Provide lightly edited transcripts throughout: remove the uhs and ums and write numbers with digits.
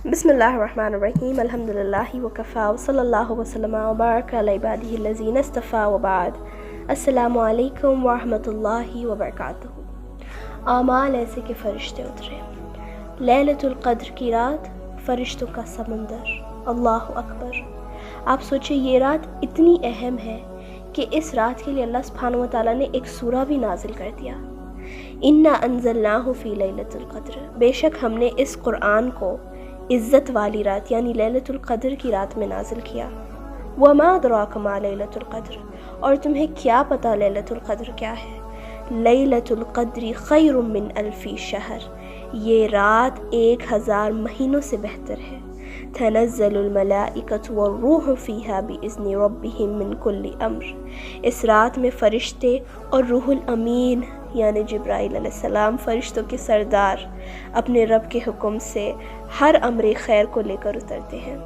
بسم اللہ الرحمن الرحیم الحمدللہ وکفا وصلی اللہ وسلم وبارک علی عبادہ الذین اصطفیٰ وبعد۔ السلام علیکم ورحمۃ اللہ وبرکاتہ۔ اعمال ایسے کہ فرشتے اترے، لیلۃ القدر کی رات، فرشتوں کا سمندر، اللہ اکبر۔ آپ سوچیں یہ رات اتنی اہم ہے کہ اس رات کے لیے اللہ سبحانہ و تعالیٰ نے ایک سورہ بھی نازل کر دیا، انا انزلناہ فی لیلۃ القدر، بے شک ہم نے اس قرآن کو عزت والی رات یعنی لیلۃ القدر کی رات میں نازل کیا۔ وما ادراک ما لیلۃ القدر، اور تمہیں کیا پتہ لیلۃ القدر کیا ہے؟ لیلۃ القدر خیر من الف شہر، یہ رات 1000 مہینوں سے بہتر ہے۔ تنزل الملائکۃ والروح فیہا باذن ربہم من کل امر، اس رات میں فرشتے اور روح الامین یعنی جبرائیل علیہ السلام، فرشتوں کے سردار، اپنے رب کے حکم سے ہر امر خیر کو لے کر اترتے ہیں۔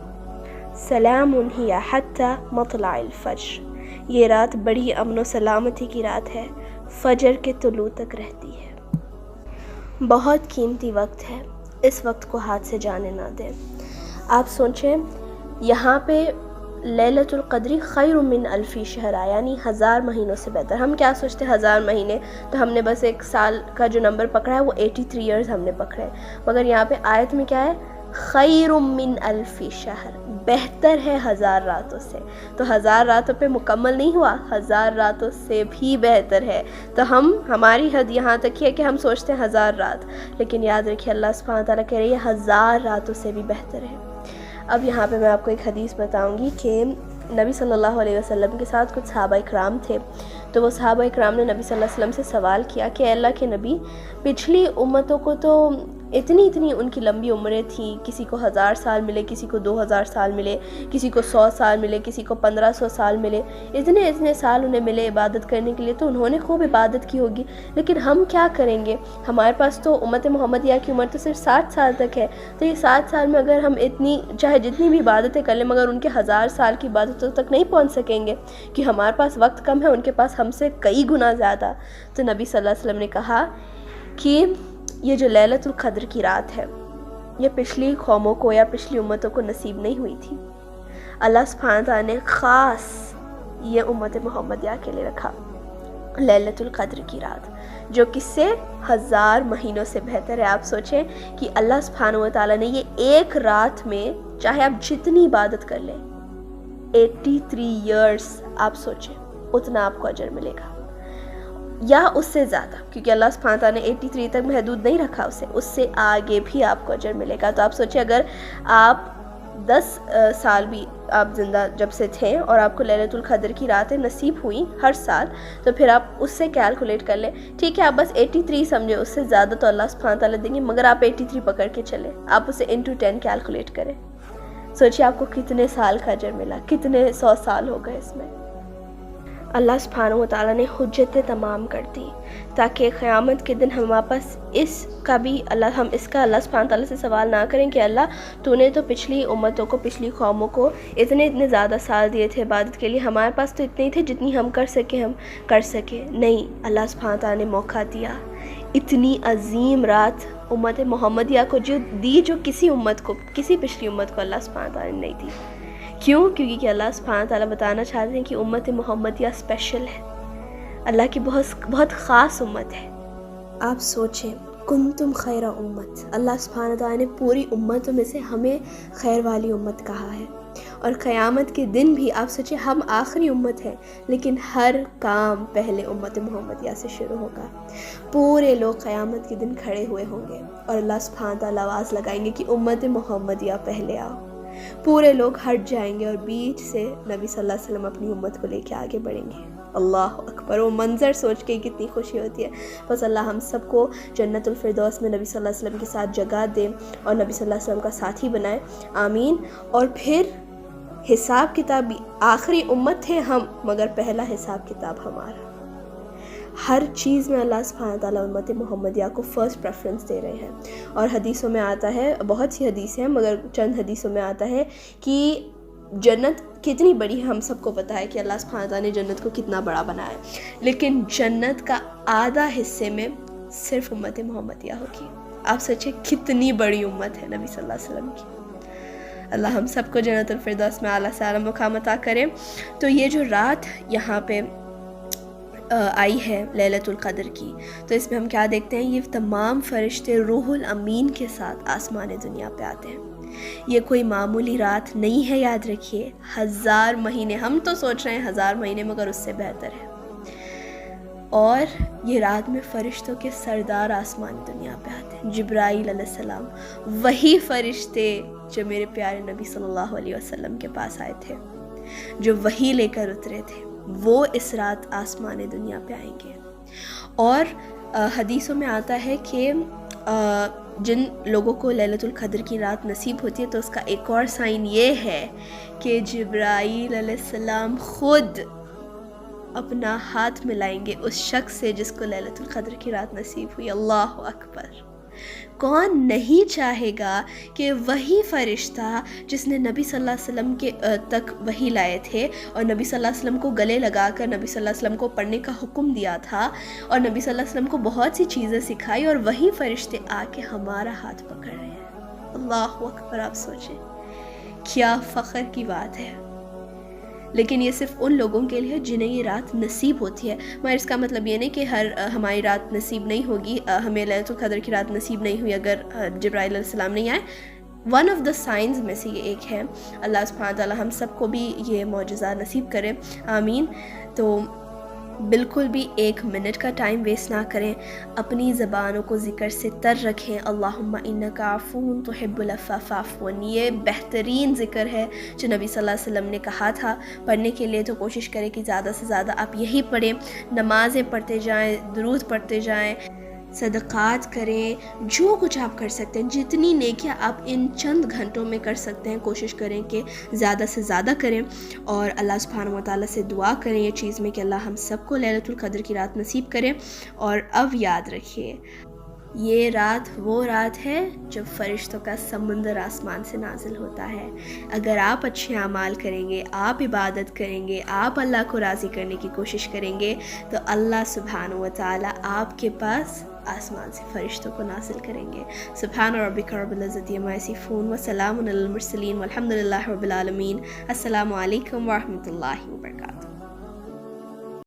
سلام ہی حتی مطلع الفجر، یہ رات بڑی امن و سلامتی کی رات ہے، فجر کے طلوع تک رہتی ہے۔ بہت قیمتی وقت ہے، اس وقت کو ہاتھ سے جانے نہ دیں۔ آپ سوچیں یہاں پہ لیلۃ القدر خیر من الف شہر یعنی 1000 مہینوں سے بہتر۔ ہم کیا سوچتے ہیں 1000 مہینے تو ہم نے بس ایک سال کا جو نمبر پکڑا ہے وہ 83 ایئرز ہم نے پکڑے ہیں، مگر یہاں پہ آیت میں کیا ہے؟ خیر من الف شہر، بہتر ہے 1000 راتوں سے۔ تو 1000 راتوں پہ مکمل نہیں ہوا، 1000 راتوں سے بھی بہتر ہے۔ تو ہماری حد یہاں تک ہی ہے کہ ہم سوچتے ہیں 1000 رات، لیکن یاد رکھیے اللہ سبحانہ تعالیٰ کہہ رہی ہے 1000 راتوں سے بھی بہتر ہے۔ اب یہاں پہ میں آپ کو ایک حدیث بتاؤں گی کہ نبی صلی اللہ علیہ وسلم کے ساتھ کچھ صحابہ اکرام تھے، تو وہ صحابہ اکرام نے نبی صلی اللہ علیہ وسلم سے سوال کیا کہ اے اللہ کے نبی، پچھلی امتوں کو تو اتنی ان کی لمبی عمریں تھیں، کسی کو 1000 سال ملے، کسی کو 2000 سال ملے، کسی کو 100 سال ملے، کسی کو 1500 سال ملے، اتنے سال انہیں ملے عبادت کرنے کے لیے، تو انہوں نے خوب عبادت کی ہوگی، لیکن ہم کیا کریں گے؟ ہمارے پاس تو امت محمدیہ کی عمر تو صرف 60 سال تک ہے، تو یہ 60 سال میں اگر ہم چاہے جتنی بھی عبادتیں کر لیں مگر ان کے 1000 سال کی عبادتوں تک نہیں پہنچ سکیں گے، کہ ہمارے پاس وقت کم ہے، ان کے پاس ہم سے کئی گنا زیادہ۔ تو نبی صلی اللہ علیہ وسلم نے کہا کہ یہ جو لیلۃ القدر کی رات ہے یہ پچھلی قوموں کو یا پچھلی امتوں کو نصیب نہیں ہوئی تھی، اللہ سبحانہ تعالیٰ نے خاص یہ امت محمدیہ کے لیے رکھا لیلۃ القدر کی رات، جو کس سے 1000 مہینوں سے بہتر ہے۔ آپ سوچیں کہ اللہ سبحانہ و تعالیٰ نے یہ ایک رات میں چاہے آپ جتنی عبادت کر لیں 83 ایئرز، آپ سوچیں اتنا آپ کو اجر ملے گا یا اس سے زیادہ، کیونکہ اللہ سبحانہ تعالیٰ نے 83 تک محدود نہیں رکھا اسے، اس سے آگے بھی آپ کو اجر ملے گا۔ تو آپ سوچیں اگر آپ 10 سال بھی آپ زندہ جب سے تھے اور آپ کو لیلۃ القدر کی راتیں نصیب ہوئیں ہر سال، تو پھر آپ اس سے کیلکولیٹ کر لیں، ٹھیک ہے آپ بس 83 سمجھے، اس سے زیادہ تو اللہ سبحانہ تعالیٰ دیں گے، مگر آپ 83 پکڑ کے چلیں، آپ اسے into 10 کیلکولیٹ کریں، سوچیں آپ کو کتنے سال کا اجر ملا، کتنے 100 سال ہو گئے اس میں۔ اللہ سبحانہ و تعالیٰ نے حجتیں تمام کر دی تاکہ قیامت کے دن ہمارے پاس ہم اس کا اللہ سبحانہ تعالیٰ سے سوال نہ کریں کہ اللہ تو نے تو پچھلی امتوں کو، پچھلی قوموں کو اتنے زیادہ سال دیے تھے عبادت کے لیے، ہمارے پاس تو اتنے ہی تھے جتنی ہم کر سکے۔ نہیں، اللہ سبحانہ تعالیٰ نے موقع دیا، اتنی عظیم رات امت محمدیہ کو جو کسی پچھلی امت کو اللہ سبحانہ تعالیٰ نے نہیں دی۔ کیوں؟ کیونکہ اللہ سبحانہ تعالیٰ بتانا چاہتے ہیں کہ امت محمدیہ اسپیشل ہے، اللہ کی بہت خاص امت ہے۔ آپ سوچیں کنتم خیر امت، اللہ سبحانہ تعالیٰ نے پوری امتوں میں سے ہمیں خیر والی امت کہا ہے، اور قیامت کے دن بھی آپ سوچیں ہم آخری امت ہیں لیکن ہر کام پہلے امت محمدیہ سے شروع ہوگا۔ پورے لوگ قیامت کے دن کھڑے ہوئے ہوں گے اور اللہ سبحانہ تعالیٰ آواز لگائیں گے کہ امت محمدیہ پہلے آؤ، پورے لوگ ہٹ جائیں گے اور بیچ سے نبی صلی اللہ علیہ وسلم اپنی امت کو لے کے آگے بڑھیں گے۔ اللہ اکبر، وہ منظر سوچ کے کتنی خوشی ہوتی ہے۔ بس اللہ ہم سب کو جنت الفردوس میں نبی صلی اللہ علیہ وسلم کے ساتھ جگہ دے اور نبی صلی اللہ علیہ وسلم کا ساتھی بنائے، آمین۔ اور پھر حساب کتاب بھی، آخری امت تھے ہم مگر پہلا حساب کتاب ہمارا۔ ہر چیز میں اللہ سبحانہ تعالیٰ امت محمدیہ کو فرسٹ پریفرنس دے رہے ہیں، اور حدیثوں میں آتا ہے، بہت سی حدیثیں ہیں مگر چند حدیثوں میں آتا ہے کہ جنت کتنی بڑی ہے، ہم سب کو پتہ ہے کہ اللہ سبحانہ تعالیٰ نے جنت کو کتنا بڑا بنایا ہے، لیکن جنت کا آدھا حصے میں صرف امت محمدیہ ہوگی۔ آپ سوچیں کتنی بڑی امت ہے نبی صلی اللہ علیہ وسلم کی۔ اللہ ہم سب کو جنت الفردوس میں اعلیٰ سے اعلیٰ مقام عطا کرے۔ تو یہ جو رات یہاں پہ آئی ہے لیلۃ القدر کی، تو اس میں ہم کیا دیکھتے ہیں، یہ تمام فرشتے روح الامین کے ساتھ آسمان دنیا پہ آتے ہیں۔ یہ کوئی معمولی رات نہیں ہے، یاد رکھیے، 1000 مہینے، ہم تو سوچ رہے ہیں 1000 مہینے مگر اس سے بہتر ہے۔ اور یہ رات میں فرشتوں کے سردار آسمان دنیا پہ آتے ہیں، جبرائیل علیہ السلام، وہی فرشتے جو میرے پیارے نبی صلی اللہ علیہ وسلم کے پاس آئے تھے، جو وحی لے کر اترے تھے، وہ اس رات آسمان دنیا پہ آئیں گے۔ اور حدیثوں میں آتا ہے کہ جن لوگوں کو لیلۃ القدر کی رات نصیب ہوتی ہے تو اس کا ایک اور سائن یہ ہے کہ جبرائیل علیہ السلام خود اپنا ہاتھ ملائیں گے اس شخص سے جس کو لیلۃ القدر کی رات نصیب ہوئی۔ اللہ اکبر! کون نہیں چاہے گا کہ وہی فرشتہ جس نے نبی صلی اللہ علیہ وسلم کے تک وحی لائے تھے اور نبی صلی اللہ علیہ وسلم کو گلے لگا کر نبی صلی اللہ علیہ وسلم کو پڑھنے کا حکم دیا تھا اور نبی صلی اللہ علیہ وسلم کو بہت سی چیزیں سکھائی، اور وہی فرشتے آ کے ہمارا ہاتھ پکڑ رہے ہیں۔ اللہ اکبر! آپ سوچیں کیا فخر کی بات ہے۔ لیکن یہ صرف ان لوگوں کے لیے جنہیں یہ رات نصیب ہوتی ہے، مگر اس کا مطلب یہ نہیں کہ ہماری رات نصیب نہیں ہوگی، ہمیں لیلۃ القدر کی رات نصیب نہیں ہوئی اگر جبرائیل علیہ السلام نہیں آئے۔ ون آف دا سائنز میں سے یہ ایک ہے۔ اللہ سبحانہ تعالیٰ ہم سب کو بھی یہ معجزہ نصیب کرے، آمین۔ تو بالکل بھی 1 منٹ کا ٹائم ویسٹ نہ کریں، اپنی زبانوں کو ذکر سے تر رکھیں۔ اللہم انک عفو تحب العفو فاعف عنی، یہ بہترین ذکر ہے جو نبی صلی اللہ علیہ وسلم نے کہا تھا پڑھنے کے لیے، تو کوشش کریں کہ زیادہ سے زیادہ آپ یہی پڑھیں، نمازیں پڑھتے جائیں، درود پڑھتے جائیں، صدقات کریں، جو کچھ آپ کر سکتے ہیں، جتنی نیکیاں آپ ان چند گھنٹوں میں کر سکتے ہیں کوشش کریں کہ زیادہ سے زیادہ کریں، اور اللہ سبحانہ و تعالیٰ سے دعا کریں یہ چیز میں کہ اللہ ہم سب کو لیلۃ القدر کی رات نصیب کرے۔ اور اب یاد رکھیے، یہ رات وہ رات ہے جب فرشتوں کا سمندر آسمان سے نازل ہوتا ہے۔ اگر آپ اچھے اعمال کریں گے، آپ عبادت کریں گے، آپ اللہ کو راضی کرنے کی کوشش کریں گے، تو اللہ سبحانہ و تعالیٰ آپ کے پاس آسمان سے فرشتوں کو نازل کریں گے۔ سبحان ربک رب العزت عما یصفون وسلام علی المرسلین والحمد للہ رب العالمین۔ السلام علیکم ورحمۃ اللہ وبرکاتہ۔